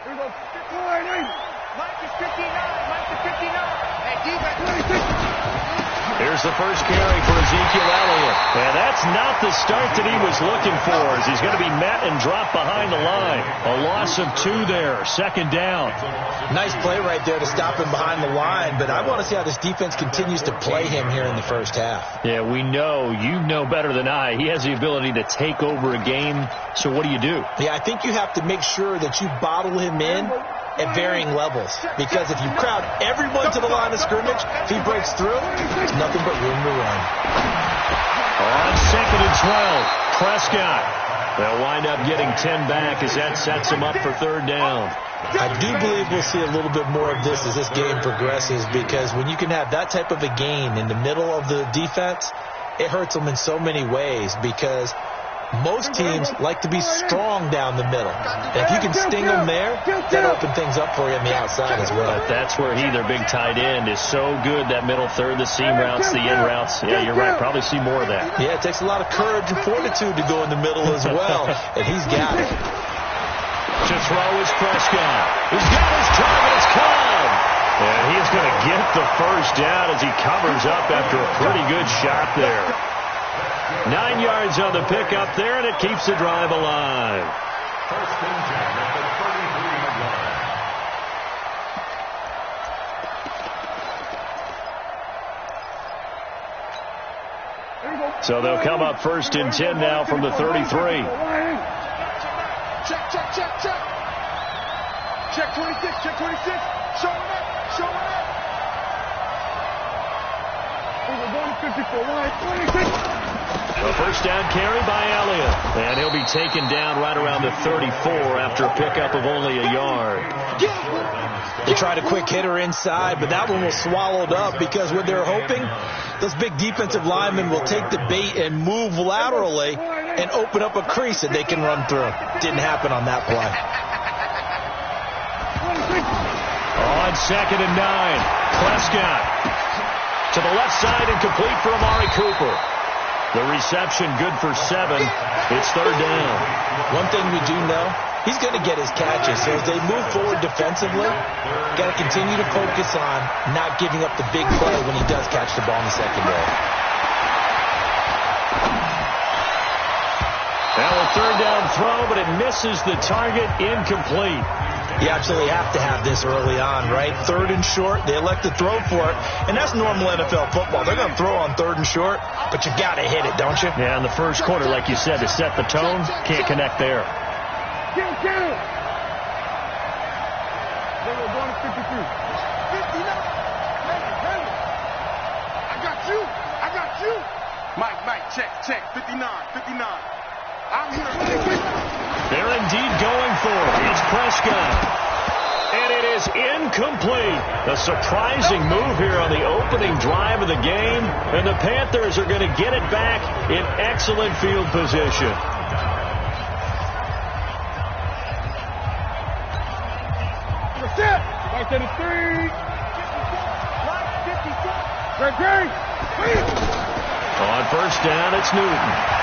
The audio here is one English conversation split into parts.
Mike is 59. Mike is 59. Hey, defense. Here's the first carry for Ezekiel Elliott. And that's not the start that he was looking for, as he's going to be met and dropped behind the line. A loss of 2 there, second down. Nice play right there to stop him behind the line, but I want to see how this defense continues to play him here in the first half. Yeah, we know, you know better than I, he has the ability to take over a game, so what do you do? Yeah, I think you have to make sure that you bottle him in at varying levels, because if you crowd everyone to the line of scrimmage, if he breaks through, there's nothing but room to run. On 2nd and 12, Prescott. They'll wind up getting 10 back as that sets him up for 3rd down. I do believe we'll see a little bit more of this as this game progresses, because when you can have that type of a gain in the middle of the defense, it hurts them in so many ways, because most teams like to be strong down the middle. And if you can sting them there, that opens things up for you on the outside as well. But that's where their big tight end, is so good, that middle third, the seam routes, the in routes. Yeah, you're right. Probably see more of that. Yeah, it takes a lot of courage and fortitude to go in the middle as well. And he's got it. To throw is Prescott. He's got his target. It's Cobb. And he's going to get the first down as he covers up after a pretty good shot there. 9 yards on the pickup there, and it keeps the drive alive. First and 10 at the 33-yard line. So they'll come up 1st and 10 now from the 33. Check. Check 26. Check 26. Showing up. Showing up. We're going to 54. Line 26. A first down carry by Elliott. And he'll be taken down right around the 34 after a pickup of only a yard. They tried a quick hitter inside, but that one was swallowed up, because what they're hoping, those big defensive linemen will take the bait and move laterally and open up a crease that they can run through. Didn't happen on that play. On 2nd and 9, Prescott to the left side and complete for Amari Cooper. The reception good for 7. It's 3rd down. One thing we do know, he's going to get his catches. So as they move forward defensively, got to continue to focus on not giving up the big play when he does catch the ball in the secondary. Now a 3rd down throw, but it misses the target, incomplete. You absolutely have to have this early on, right? 3rd and short, they elect to throw for it, and that's normal NFL football. They're going to throw on 3rd and short, but you got to hit it, don't you? Yeah, in the first quarter, like you said, to set the tone, can't connect there. Get him. They were going to 53. 59. I got you. Mike, check. 59. I'm here. They're indeed going for it. It's Prescott. And it is incomplete. A surprising move here on the opening drive of the game. And the Panthers are going to get it back in excellent field position. Right to the 3. Right. On first down, it's Newton.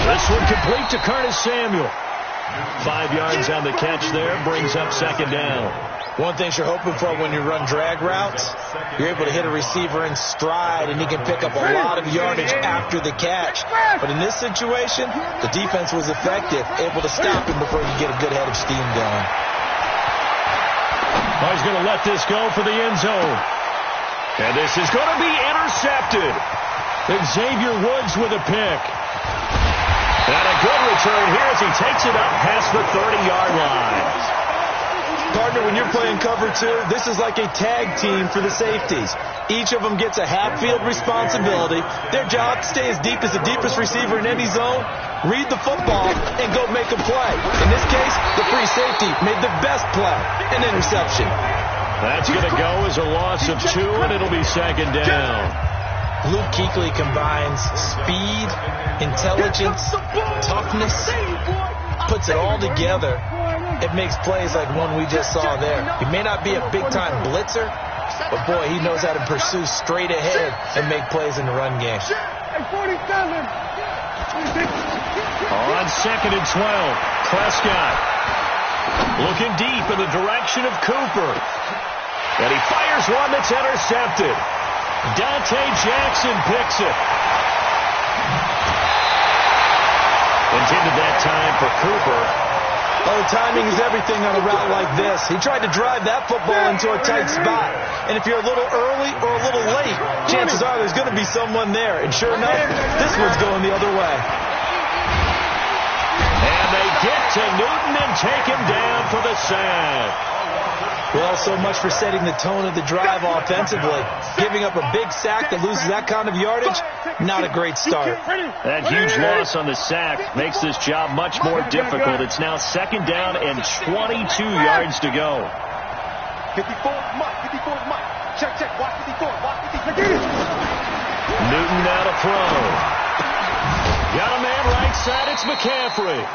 This one complete to Curtis Samuel. 5 yards on the catch there, brings up 2nd down. One thing you're hoping for when you run drag routes, you're able to hit a receiver in stride, and he can pick up a lot of yardage after the catch. But in this situation, the defense was effective, able to stop him before he get a good head of steam going. Oh, he's going to let this go for the end zone. And this is going to be intercepted. Xavier Woods with a pick. And a good return here as he takes it up past the 30-yard line. Partner, when you're playing cover 2, this is like a tag team for the safeties. Each of them gets a half-field responsibility. Their job, stay as deep as the deepest receiver in any zone, read the football, and go make a play. In this case, the free safety made the best play, an interception. That's going to go as a loss of 2, and it'll be 2nd down. Luke Kuechly combines speed, intelligence, toughness, puts it all together. It makes plays like one we just saw there. He may not be a big-time blitzer, but, boy, he knows how to pursue straight ahead and make plays in the run game. On 2nd and 12, Prescott. Looking deep in the direction of Cooper. And he fires one that's intercepted. Dante Jackson picks it. Intended that time for Cooper. Oh, timing is everything on a route like this. He tried to drive that football into a tight spot. And if you're a little early or a little late, chances are there's going to be someone there. And sure enough, this one's going the other way. And they get to Newton and take him down for the sack. Well, so much for setting the tone of the drive offensively. Giving up a big sack that loses that kind of yardage, not a great start. That huge loss on the sack makes this job much more difficult. It's now 2nd down and 22 yards to go. 54, Mike. 54, Mike. Check. Watch 54. Watch 54. Newton now to throw. Got a man right side. It's McCaffrey.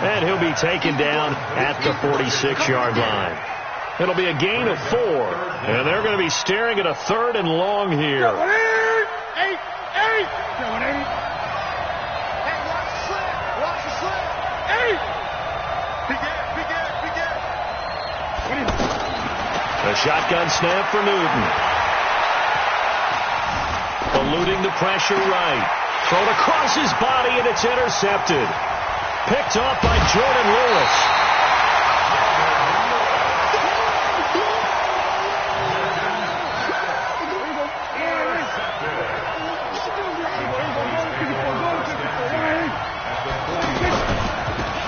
And he'll be taken down at the 46-yard line. It'll be a gain of 4. And they're going to be staring at a 3rd and long here. Hey, watch the slip. Watch the slip. Hey. Big air. A shotgun snap for Newton. Eluding the pressure right. Thrown across his body, and it's intercepted. Picked off by Jordan Lewis.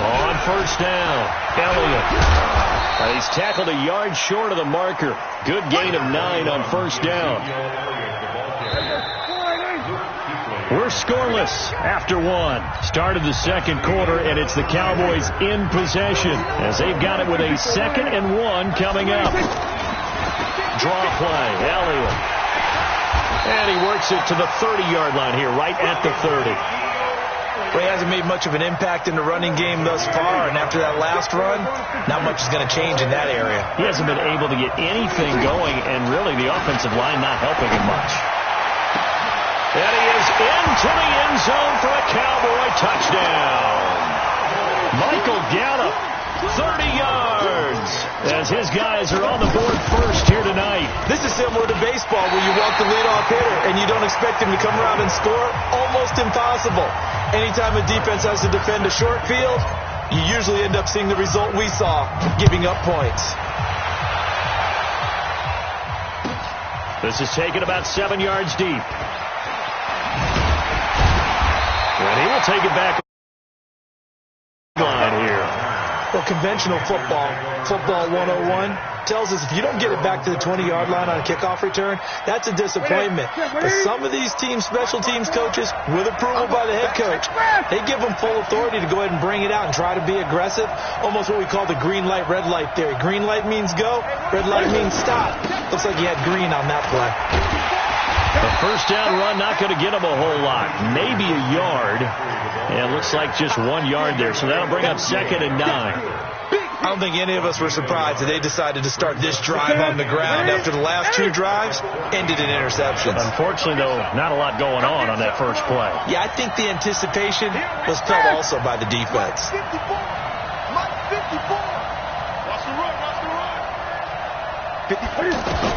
On first down, Elliott. He's tackled a yard short of the marker. Good gain of 9 on first down. We're scoreless after 1. Started the 2nd quarter, and it's the Cowboys in possession as they've got it with a 2nd and 1 coming up. Draw play, Elliott. And he works it to the 30-yard line here, right at the 30. Well, he hasn't made much of an impact in the running game thus far, and after that last run, not much is going to change in that area. He hasn't been able to get anything going, and really the offensive line not helping him much. And he is into the end zone for a Cowboy touchdown. Michael Gallup, 30 yards, as his guys are on the board first here tonight. This is similar to baseball where you walk the leadoff hitter and you don't expect him to come around and score. Almost impossible. Anytime a defense has to defend a short field, you usually end up seeing the result we saw, giving up points. This is taken about 7 yards deep. And he will take it back line here. Well, conventional football 101, tells us if you don't get it back to the 20-yard line on a kickoff return, that's a disappointment. But some of these team special teams coaches, with approval by the head coach, they give them full authority to go ahead and bring it out and try to be aggressive, almost what we call the green light, red light theory. Green light means go, red light means stop. Looks like he had green on that play. The first down run not going to get him a whole lot. Maybe a yard. And it looks like just 1 yard there. So that'll bring up 2nd and 9. I don't think any of us were surprised that they decided to start this drive on the ground after the last 2 drives ended in interceptions. Unfortunately, though, not a lot going on that first play. Yeah, I think the anticipation was felt also by the defense. 54. Mike 54. Watch the run. 54.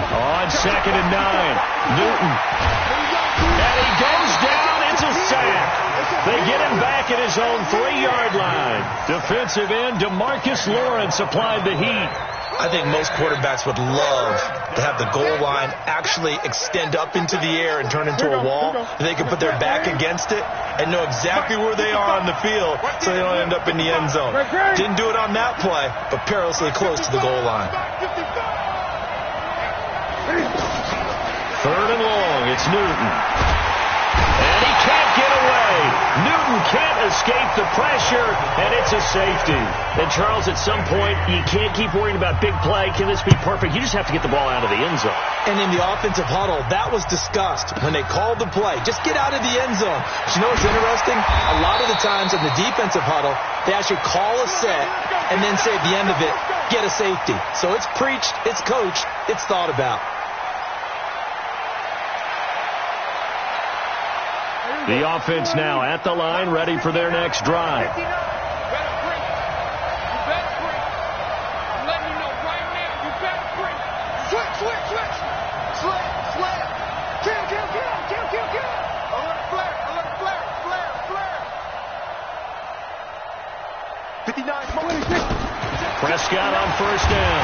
On 2nd and 9, Newton. And he goes down. It's a sack. They get him back at his own 3-yard line. Defensive end DeMarcus Lawrence applied the heat. I think most quarterbacks would love to have the goal line actually extend up into the air and turn into a wall. They can put their back against it and know exactly where they are on the field so they don't end up in the end zone. Didn't do it on that play, but perilously close to the goal line. 3rd and long, it's Newton. And he can't get away. Newton can't escape the pressure, and it's a safety. And, Charles, at some point, you can't keep worrying about big play. Can this be perfect? You just have to get the ball out of the end zone. And in the offensive huddle, that was discussed when they called the play. Just get out of the end zone. But you know what's interesting? A lot of the times in the defensive huddle, they actually call a set and then say at the end of it, get a safety. So it's preached, it's coached, it's thought about. The offense now at the line, ready for their next drive. You better bring it. Prescott on first down.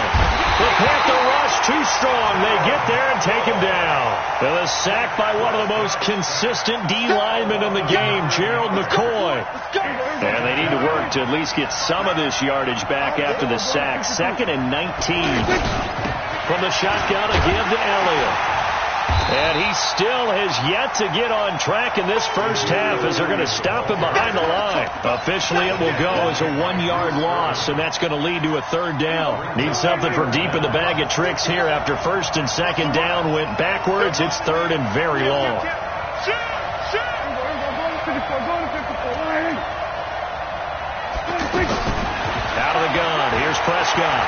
The Panther rush too strong. They get there and take him down. And a sack by one of the most consistent D linemen in the game, Gerald McCoy. And they need to work to at least get some of this yardage back after the sack. 2nd and 19. From the shotgun, a give to Elliott. And he still has yet to get on track in this first half as they're going to stop him behind the line. Officially, it will go as a 1-yard loss, and that's going to lead to a 3rd down. Need something from deep in the bag of tricks here after 1st and 2nd down went backwards. It's 3rd and very long. Out of the gun. Here's Prescott.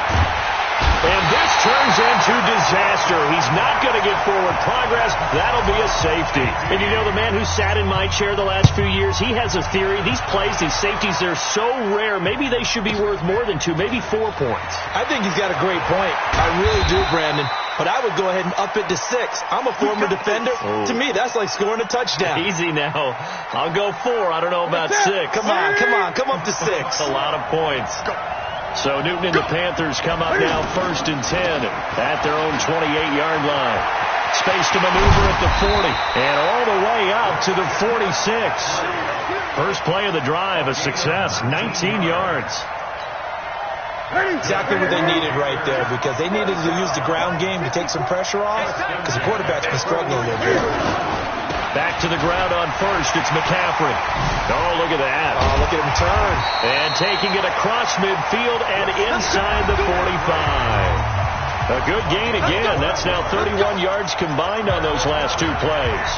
And this turns into disaster. He's not going to get forward progress. That'll be a safety. And you know, the man who sat in my chair the last few years, he has a theory. These plays, these safeties, they're so rare. Maybe they should be worth more than 2, maybe 4 points. I think he's got a great point. I really do, Brandon. But I would go ahead and up it to 6. I'm a former defender. To me, that's like scoring a touchdown. Easy now. I'll go 4. I don't know about 6. Come on. Come up to 6. A lot of points. So Newton and the Panthers come up now 1st and 10 at their own 28-yard line. Space to maneuver at the 40 and all the way out to the 46. First play of the drive, a success, 19 yards. Exactly what they needed right there, because they needed to use the ground game to take some pressure off, because the quarterback's been struggling a little bit. Back to the ground on 1st. It's McCaffrey. Oh, look at that. Oh, look at him turn. And taking it across midfield and inside the 45. A good gain again. That's now 31 yards combined on those last 2 plays.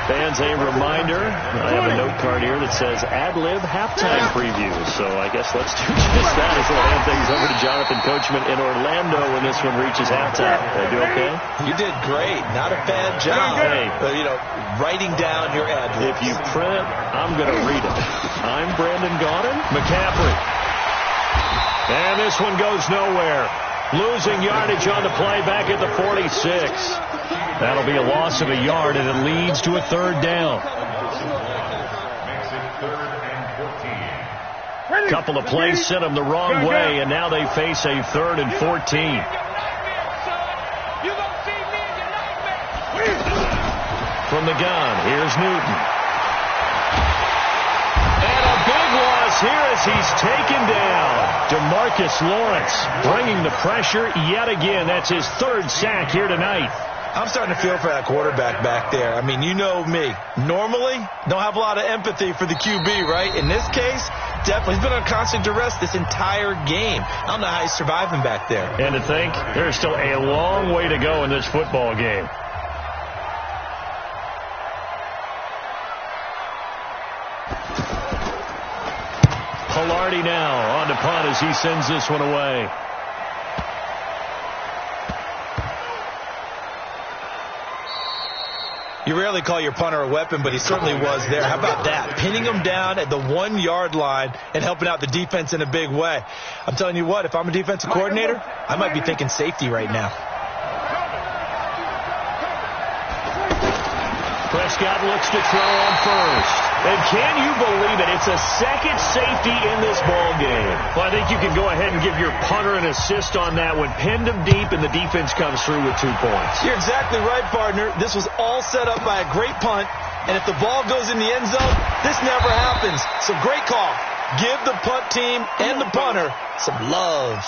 Fans, a reminder, I have a note card here that says ad-lib halftime preview. So I guess let's do just that as we'll hand things over to Jonathan Coachman in Orlando when this one reaches halftime. Did I do okay? You did great. Not a bad job. Hey. But, writing down your ad-libs. If you print it, I'm going to read it. I'm Brandon Gaudin. McCaffrey. And this one goes nowhere. Losing yardage on the play back at the 46. That'll be a loss of a yard, and it leads to a 3rd down. Couple of plays sent them the wrong way, and now they face a 3rd and 14. From the gun, here's Newton. And a big loss here as he's taken down. DeMarcus Lawrence bringing the pressure yet again. That's his 3rd sack here tonight. I'm starting to feel for that quarterback back there. I mean, you know me. Normally, don't have a lot of empathy for the QB, right? In this case, definitely. He's been on constant duress this entire game. I don't know how he's surviving back there. And to think, there's still a long way to go in this football game. Polardi now on to punt as he sends this one away. You rarely call your punter a weapon, but he certainly was there. How about that? Pinning him down at the 1-yard line and helping out the defense in a big way. I'm telling you what, if I'm a defensive coordinator, I might be thinking safety right now. Prescott looks to throw on 1st. And can you believe it? It's a 2nd safety in this ball game. Well, I think you can go ahead and give your punter an assist on that one. Pinned him deep, and the defense comes through with 2 points. You're exactly right, partner. This was all set up by a great punt, and if the ball goes in the end zone, this never happens. So great call. Give the punt team and the punter some love.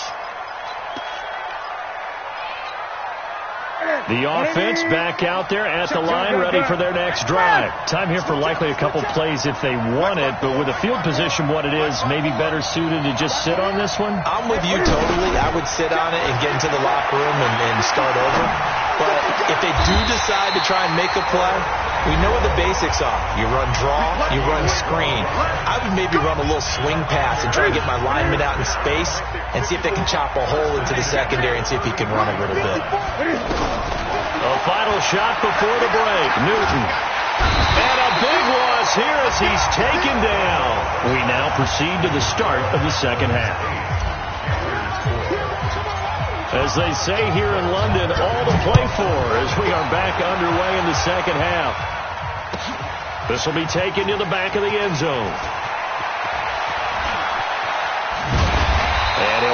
The offense back out there at the line, ready for their next drive. Time here for likely a couple plays if they want it, but with the field position what it is, maybe better suited to just sit on this one? I'm with you totally. I would sit on it and get into the locker room and start over. But if they do decide to try and make a play, we know what the basics are. You run draw, you run screen. I would maybe run a little swing pass and try to get my lineman out in space and see if they can chop a hole into the secondary and see if he can run a little bit. A final shot before the break. Newton. And a big loss here as he's taken down. We now proceed to the start of the second half. As they say here in London, all to play for as we are back underway in the second half. This will be taken to the back of the end zone.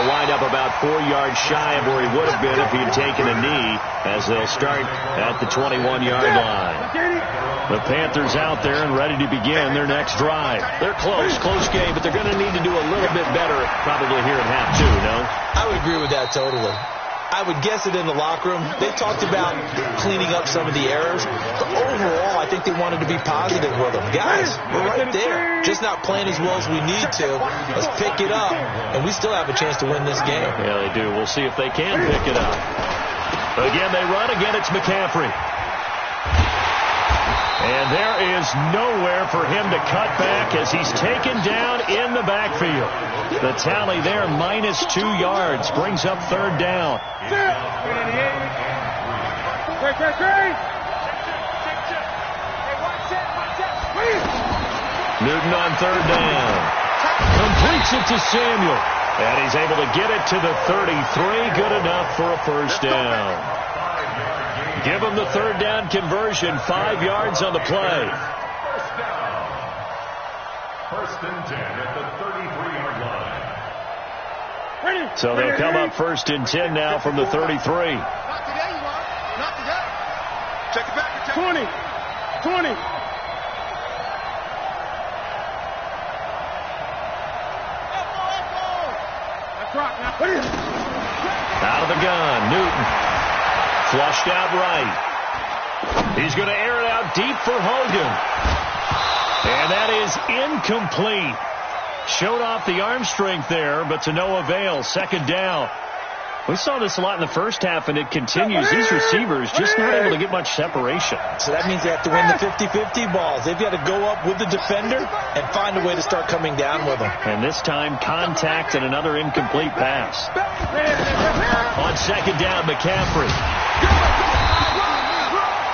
He'll wind up about 4 yards shy of where he would have been if he had taken a knee, as they'll start at the 21-yard line. The Panthers out there and ready to begin their next drive. They're close game, but they're going to need to do a little bit better probably here at half two, no? I would agree with that totally. I would guess it in the locker room. They talked about cleaning up some of the errors, but overall, I think they wanted to be positive with them. Guys, we're right there. Just not playing as well as we need to. Let's pick it up, and we still have a chance to win this game. Yeah, they do. We'll see if they can pick it up. Again, they run. Again, it's McCaffrey. And there is nowhere for him to cut back as he's taken down in the backfield. The tally there, -2 yards, brings up third down. Newton on third down. Completes it to Samuel. And he's able to get it to the 33. Good enough for a first down. Give him the third down conversion. 5 yards on the play. First and 10 at the 33-yard line. So they'll come up first and 10 now from the 33. Not today, you are. Not today. Check it back. 20. 20. That's right. Now put it. Out of the gun, Newton. Flushed out right. He's going to air it out deep for Hogan. And that is incomplete. Showed off the arm strength there, but to no avail. Second down. We saw this a lot in the first half, and it continues. These receivers just not able to get much separation. So that means they have to win the 50-50 balls. They've got to go up with the defender and find a way to start coming down with them. And this time, contact and another incomplete pass. On second down, McCaffrey.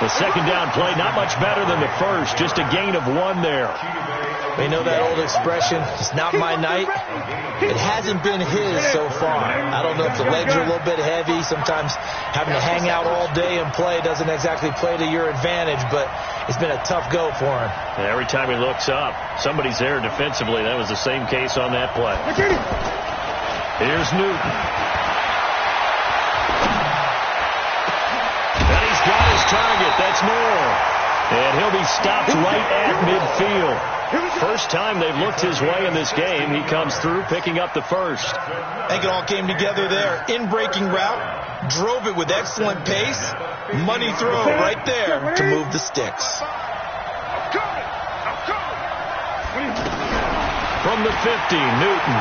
The second down play, not much better than the first. Just a gain of 1 there. We know that old expression, it's not my night. It hasn't been his so far. I don't know if the legs are a little bit heavy. Sometimes having to hang out all day and play doesn't exactly play to your advantage, but it's been a tough go for him. And every time he looks up, somebody's there defensively. That was the same case on that play. Here's Newton. And he's got his target. That's Moore. And he'll be stopped right at midfield. First time they've looked his way in this game. He comes through picking up the first. I think it all came together there. In-breaking route, drove it with excellent pace. Money throw right there to move the sticks. From the 50, Newton.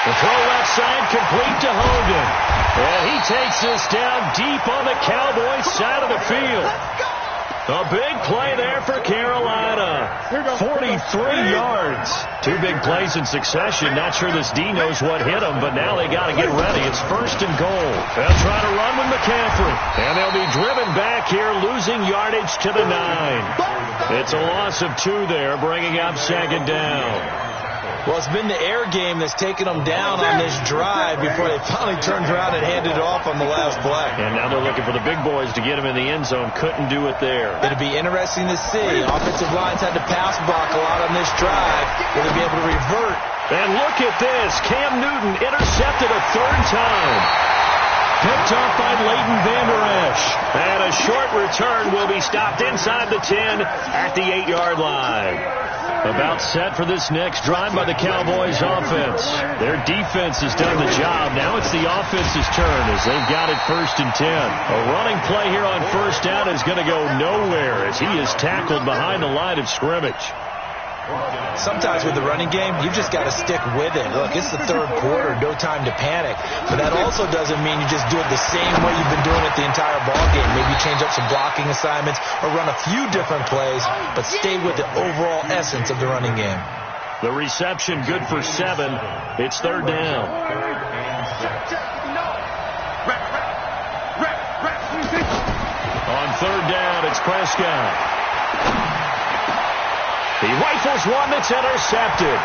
The throw left side complete to Hogan. And he takes this down deep on the Cowboys side of the field. A big play there for Carolina. 43 yards. 2 big plays in succession. Not sure this D knows what hit him, but now they got to get ready. It's first and goal. They'll try to run with McCaffrey. And they'll be driven back here, losing yardage to the 9. It's a loss of 2 there, bringing up second down. Well, it's been the air game that's taken them down on this drive before they finally turned around and handed it off on the last play. And now they're looking for the big boys to get him in the end zone. Couldn't do it there. It'll be interesting to see. Offensive lines had to pass block a lot on this drive. Will they be able to revert? And look at this. Cam Newton intercepted a 3rd time. Picked off by Leighton Vander Esch. And a short return will be stopped inside the 10 at the 8-yard line. About set for this next drive by the Cowboys offense. Their defense has done the job. Now it's the offense's turn as they've got it first and 10. A running play here on first down is going to go nowhere as he is tackled behind the line of scrimmage. Sometimes with the running game, you just got to stick with it. Look, it's the 3rd quarter, no time to panic. But that also doesn't mean you just do it the same way you've been doing it the entire ball game. Maybe change up some blocking assignments or run a few different plays, but stay with the overall essence of the running game. The reception good for 7. It's 3rd down. On 3rd down, it's Prescott. He rifles one that's intercepted.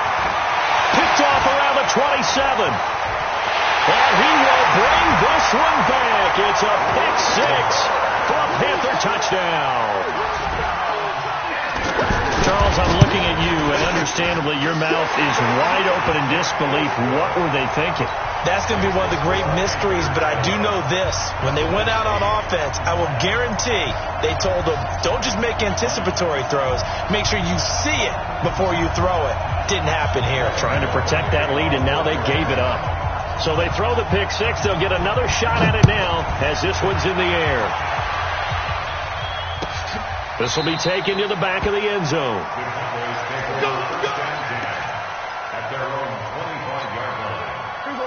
Picked off around the 27. And he will bring this one back. It's a pick 6 for a Panther touchdown. Charles Charles, I'm looking at you, and understandably, your mouth is wide open in disbelief. What were they thinking? That's going to be one of the great mysteries, but I do know this. When they went out on offense, I will guarantee they told them, don't just make anticipatory throws. Make sure you see it before you throw it. Didn't happen here. Trying to protect that lead, and now they gave it up. So they throw the pick six. They'll get another shot at it now as this one's in the air. This will be taken to the back of the end zone.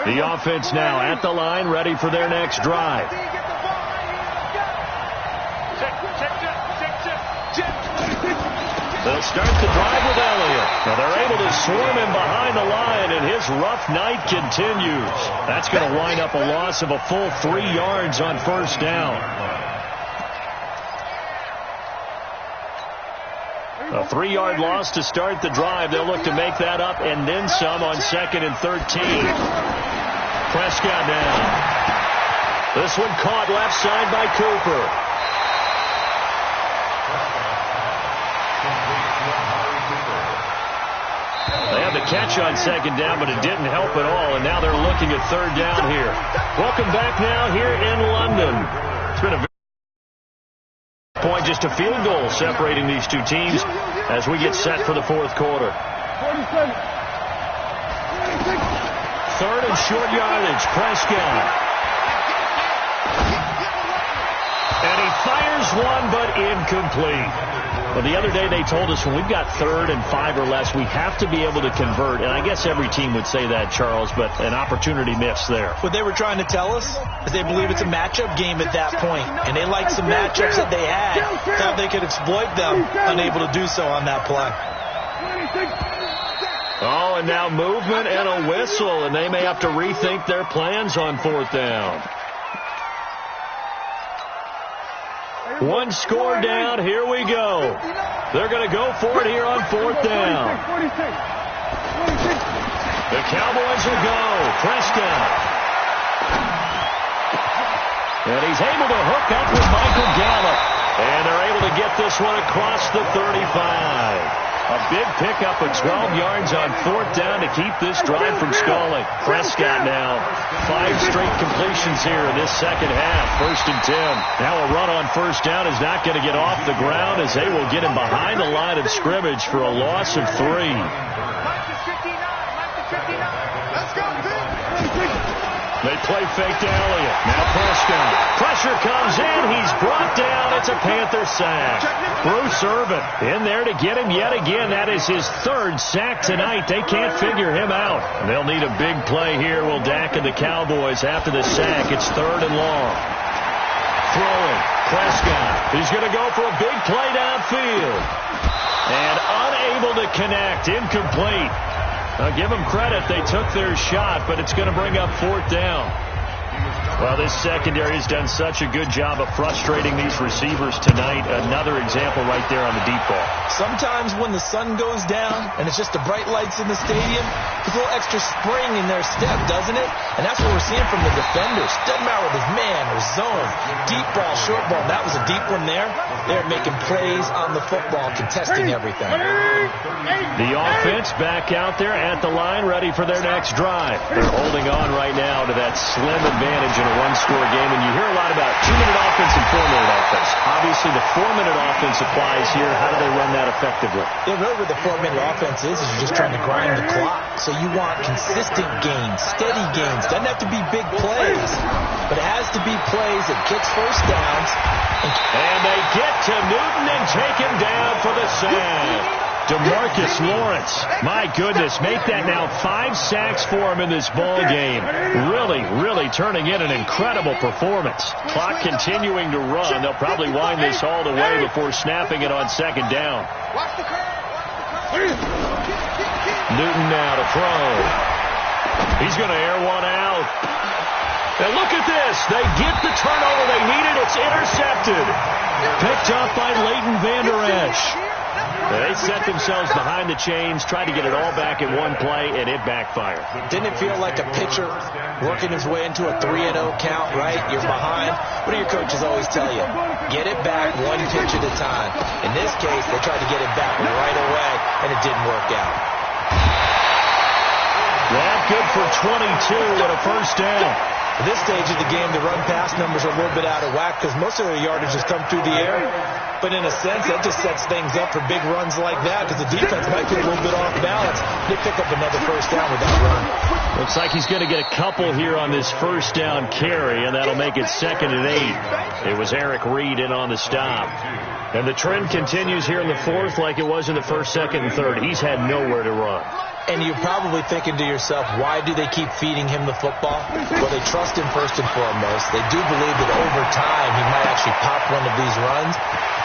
The offense now at the line, ready for their next drive. They'll start the drive with Elliott. Now they're able to swarm him behind the line, and his rough night continues. That's going to wind up a loss of a full 3 yards on first down. A 3-yard loss to start the drive. They'll look to make that up and then some on 2nd and 13. Prescott down. This one caught left side by Cooper. They had the catch on 2nd down, but it didn't help at all, and now they're looking at 3rd down here. Welcome back now here in London. It's been a point, just a field goal separating these two teams as we get set for the 4th quarter. 3rd and short yardage. Prescott. And he fires one, but incomplete. Well, the other day they told us when we've got 3rd and 5 or less, we have to be able to convert. And I guess every team would say that, Charles, but an opportunity missed there. What they were trying to tell us is they believe it's a matchup game at that point, and they liked some matchups that they had, thought they could exploit them, unable to do so on that play. Oh, and now movement and a whistle, and they may have to rethink their plans on 4th down. One score down. Here we go. They're going to go for it here on 4th down. The Cowboys will go. Prescott. And he's able to hook up with Michael Gallup. And they're able to get this one across the 35. A big pickup of 12 yards on 4th down to keep this drive from stalling. Prescott now 5 straight completions here in this second half. 1st and 10. Now a run on 1st down is not going to get off the ground as they will get him behind the line of scrimmage for a loss of 3. They play fake to Elliott. Now Prescott. Pressure comes in. He's brought down. It's a Panther sack. Bruce Irvin in there to get him yet again. That is his 3rd sack tonight. They can't figure him out. They'll need a big play here. Will Dak and the Cowboys after the sack. It's 3rd and long. Throwing. Prescott. He's going to go for a big play downfield. And unable to connect. Incomplete. Give them credit. They took their shot, but it's going to bring up 4th down. Well, this secondary has done such a good job of frustrating these receivers tonight. Another example right there on the deep ball. Sometimes when the sun goes down and it's just the bright lights in the stadium, there's a little extra spring in their step, doesn't it? And that's what we're seeing from the defenders. Doesn't matter if it's man or zone, deep ball, short ball. That was a deep one there. They're making plays on the football, contesting everything. The offense back out there at the line, ready for their next drive. They're holding on right now to that slim advantage in a one-score game, and you hear a lot about 2-minute offense and 4-minute offense. Obviously, the 4-minute offense applies here. How do they run that effectively? Yeah, really what the 4-minute offense is you're just trying to grind the clock. So you want consistent gains, steady gains. Doesn't have to be big plays, but it has to be plays that gets 1st downs. And they get to Newton and take him down for the sack. DeMarcus Lawrence, my goodness, make that now 5 sacks for him in this ball game. Really turning in an incredible performance. Clock continuing to run. They'll probably wind this all the way before snapping it on 2nd down. Newton now to throw. He's going to air one out. And look at this. They get the turnover they needed. It's intercepted. Picked up by Leighton Vander Esch. They set themselves behind the chains, tried to get it all back in one play, and it backfired. Didn't it feel like a pitcher working his way into a 3-0 count, right? You're behind. What do your coaches always tell you? Get it back one pitch at a time. In this case, they tried to get it back right away, and it didn't work out. That good for 22 and a first down. At this stage of the game, the run-pass numbers are a little bit out of whack because most of their yardage has come through the air. But in a sense, that just sets things up for big runs like that because the defense might be a little bit off balance. They pick up another first down with that run. Looks like he's going to get a couple here on this first down carry, and that'll make it 2nd and 8. It was Eric Reed in on the stop. And the trend continues here in the 4th like it was in the 1st, 2nd, and 3rd. He's had nowhere to run. And you're probably thinking to yourself, why do they keep feeding him the football? Well, they trust him first and foremost. They do believe that over time he might actually pop one of these runs.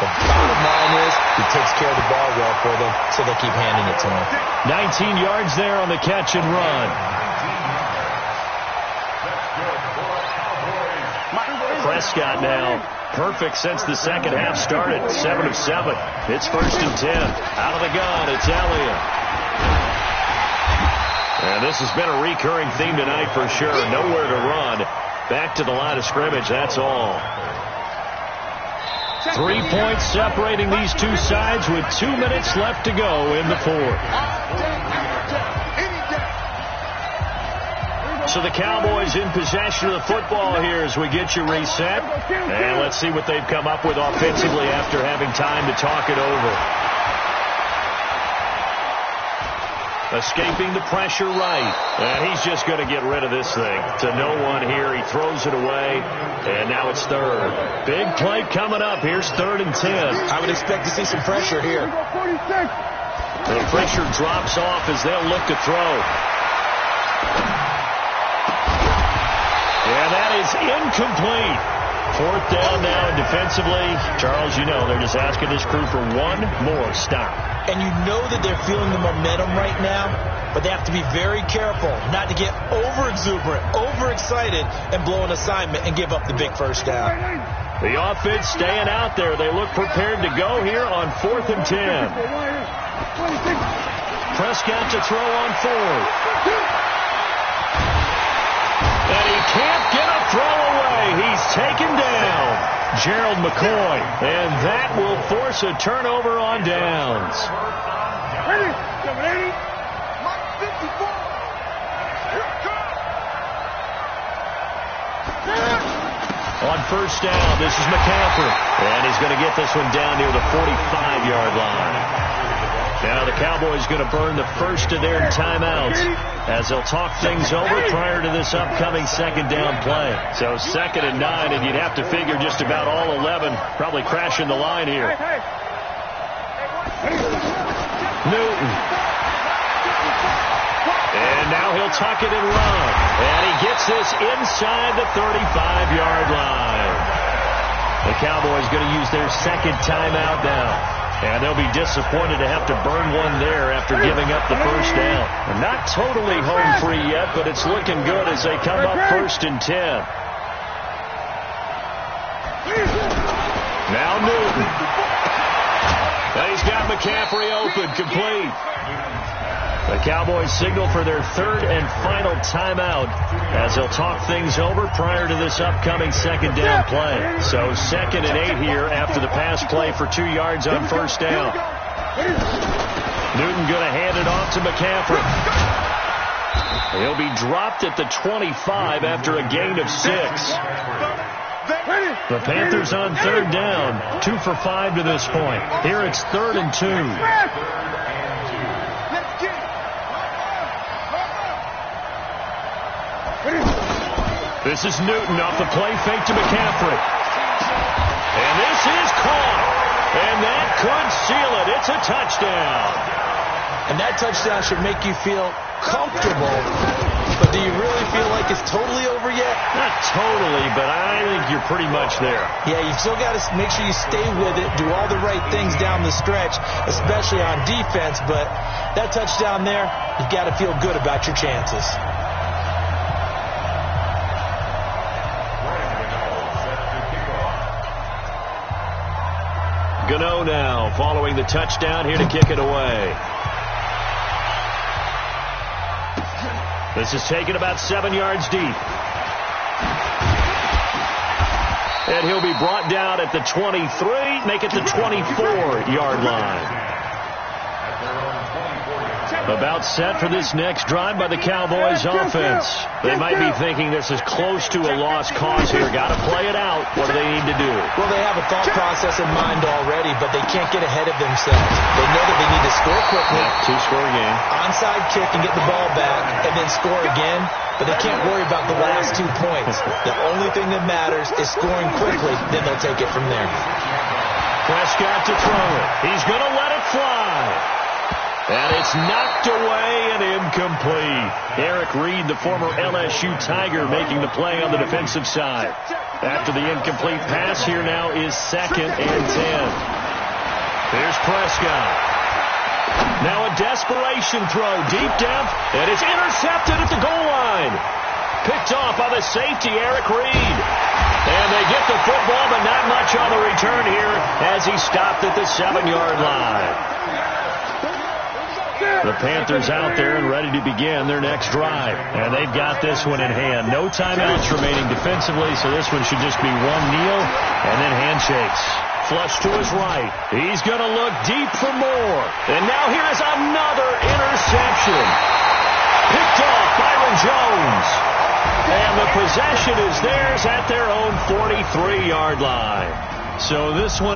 The bottom line is he takes care of the ball well for them, so they keep handing it to him. 19 yards there on the catch and run. Prescott now perfect since the second half started. 7 of 7. It's 1st and 10. Out of the gun, it's Elliott. And this has been a recurring theme tonight for sure. Nowhere to run. Back to the line of scrimmage, that's all. 3 points separating these two sides with 2 minutes left to go in the 4th. So the Cowboys in possession of the football here as we get you reset. And let's see what they've come up with offensively after having time to talk it over. Escaping the pressure right. And he's just going to get rid of this thing. To no one here. He throws it away. And now it's 3rd. Big play coming up. Here's 3rd and 10. I would expect to see some pressure here. The pressure drops off as they'll look to throw. And that is incomplete. 4th down now, and defensively, Charles, you know, they're just asking this crew for one more stop. And you know that they're feeling the momentum right now, but they have to be very careful not to get over-exuberant, over-excited, and blow an assignment and give up the big first down. The offense staying out there. They look prepared to go here on 4th and 10. Prescott to throw on 4th. And he can't get a throw away. He's taken down. Gerald McCoy. And that will force a turnover on downs. On first down, this is McCaffrey. And he's going to get this one down near the 45-yard line. Now the Cowboys going to burn the first of their timeouts as they'll talk things over prior to this upcoming 2nd down play. So 2nd and 9, and you'd have to figure just about all 11 probably crashing the line here. Newton. And now he'll tuck it and run. And he gets this inside the 35-yard line. The Cowboys going to use their 2nd timeout now. And they'll be disappointed to have to burn one there after giving up the first down. They're not totally home free yet, but it's looking good as they come up 1st and 10. Now Newton. Now he's got McCaffrey open, complete. The Cowboys signal for their 3rd and final timeout as they'll talk things over prior to this upcoming 2nd down play. So 2nd and 8 here after the pass play for 2 yards on first down. Newton going to hand it off to McCaffrey. He'll be dropped at the 25 after a gain of 6. The Panthers on 3rd down, 2 for 5 to this point. Here it's 3rd and 2. This is Newton off the play fake to McCaffrey. And this is caught. And that could seal it. It's a touchdown. And that touchdown should make you feel comfortable. But do you really feel like it's totally over yet? Not totally, but I think you're pretty much there. Yeah, you still got to make sure you stay with it, do all the right things down the stretch, especially on defense. But that touchdown there, you've got to feel good about your chances. Gano now following the touchdown here to kick it away. This is taken about 7 yards deep. And he'll be brought down at the 23, make it the 24-yard line. About set for this next drive by the Cowboys offense. They might be thinking this is close to a lost cause here. Got to play it out. What do they need to do? Well, they have a thought process in mind already, but they can't get ahead of themselves. They know that they need to score quickly. Yeah, two-score game. Onside kick and get the ball back, and then score again. But they can't worry about the last 2 points. The only thing that matters is scoring quickly. Then they'll take it from there. Prescott to throw it. He's going to let it fly. And it's knocked away and incomplete. Eric Reed, the former LSU Tiger, making the play on the defensive side. After the incomplete pass, here now is 2nd and 10. Here's Prescott. Now a desperation throw, deep depth, and it's intercepted at the goal line. Picked off by the safety, Eric Reed. And they get the football, but not much on the return here as he stopped at the 7-yard line. The Panthers out there and ready to begin their next drive. And they've got this one in hand. No timeouts remaining defensively, so this one should just be one kneel and then handshakes. Flush to his right. He's going to look deep for more. And now here is another interception. Picked off Byron Jones. And the possession is theirs at their own 43-yard line. So this one...